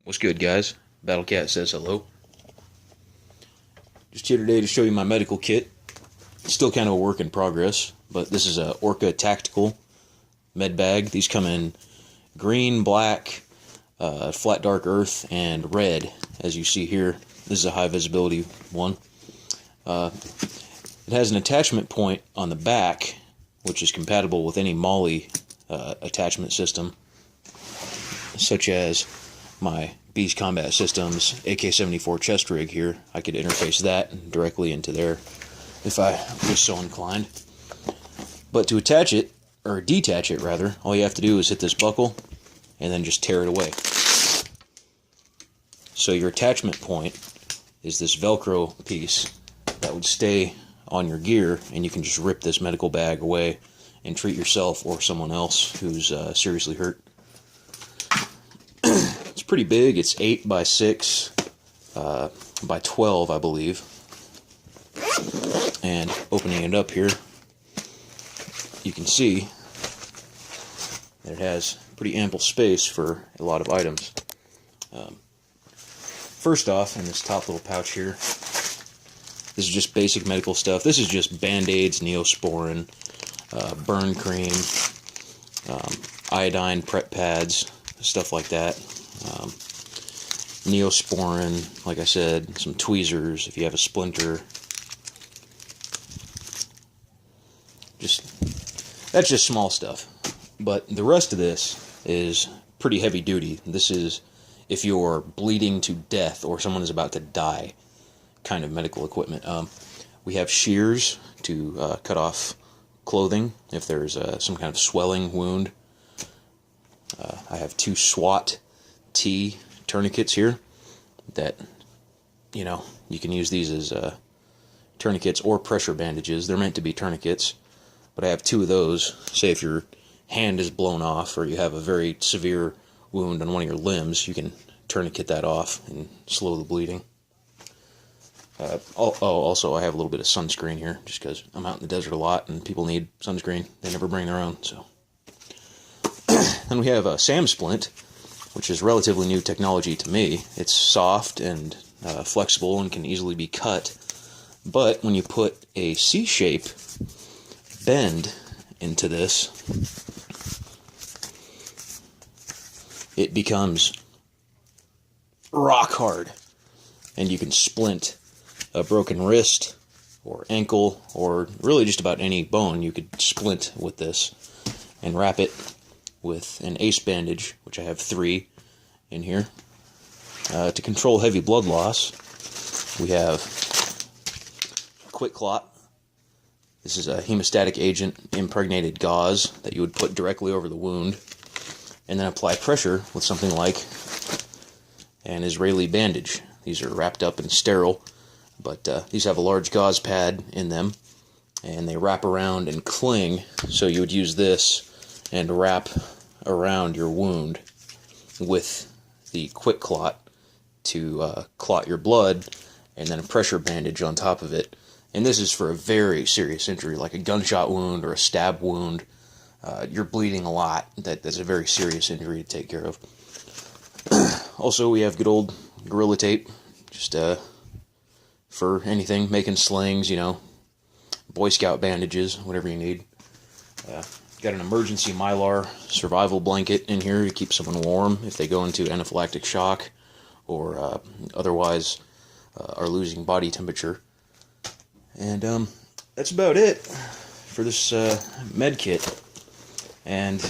What's good, guys? Battlecat says hello. Just here today to show you my medical kit. Still kind of a work in progress, but this is a Orca Tactical med bag. These come in green, black, flat dark earth, and red, as you see here. This is a high visibility one. It has an attachment point on the back, which is compatible with any MOLLE attachment system, such as my Beast Combat Systems AK-74 chest rig here. I could interface that directly into there if I was so inclined. But to attach it, or detach it rather, all you have to do is hit this buckle and then just tear it away. So your attachment point is this Velcro piece that would stay on your gear, and you can just rip this medical bag away and treat yourself or someone else who's seriously hurt. It's pretty big. It's 8 by 6 by 12, I believe. And opening it up here, you can see that it has pretty ample space for a lot of items. First off, in this top little pouch here, this is just basic medical stuff. This is just Band-Aids, Neosporin, burn cream, iodine prep pads, stuff like that. Neosporin, like I said, some tweezers if you have a splinter. That's just small stuff. But the rest of this is pretty heavy duty. This is if you're bleeding to death or someone is about to die kind of medical equipment. We have shears to cut off clothing if there's some kind of swelling wound. I have 2 SWAT T tourniquets here that, you know, you can use these as tourniquets or pressure bandages. They're meant to be tourniquets, but I have 2 of those. Say if your hand is blown off or you have a very severe wound on one of your limbs, you can tourniquet that off and slow the bleeding. Also, I have a little bit of sunscreen here, just because I'm out in the desert a lot and people need sunscreen. They never bring their own, so. Then we have a SAM splint, which is relatively new technology to me. It's soft and flexible and can easily be cut, but when you put a C-shape bend into this, it becomes rock hard, and you can splint a broken wrist or ankle or really just about any bone. You could splint with this and wrap it with an ace bandage, which I have 3 in here. To control heavy blood loss, we have Quick Clot. This is a hemostatic agent impregnated gauze that you would put directly over the wound and then apply pressure with something like an Israeli bandage. These are wrapped up and sterile, but these have a large gauze pad in them, and they wrap around and cling, so you would use this and wrap around your wound with the Quick Clot to clot your blood, and then a pressure bandage on top of it. And this is for a very serious injury, like a gunshot wound or a stab wound. You're bleeding a lot. That's a very serious injury to take care of. Also, we have good old Gorilla Tape, just for anything, making slings, you know, Boy Scout bandages, whatever you need. Got an emergency Mylar survival blanket in here to keep someone warm if they go into anaphylactic shock or otherwise are losing body temperature. And that's about it for this med kit. And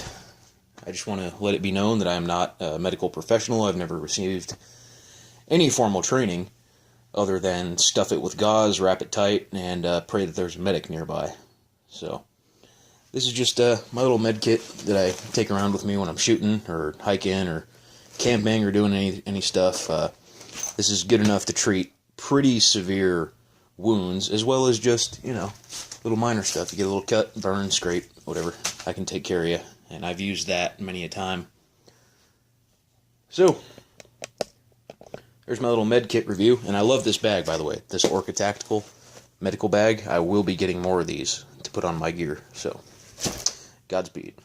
I just want to let it be known that I am not a medical professional. I've never received any formal training other than stuff it with gauze, wrap it tight, and pray that there's a medic nearby. So this is just my little med kit that I take around with me when I'm shooting or hiking or camping or doing any stuff. This is good enough to treat pretty severe wounds, as well as just, you know, little minor stuff. You get a little cut, burn, scrape, whatever. I can take care of you, and I've used that many a time. So there's my little med kit review, and I love this bag, by the way. This Orca Tactical medical bag. I will be getting more of these to put on my gear, so Godspeed.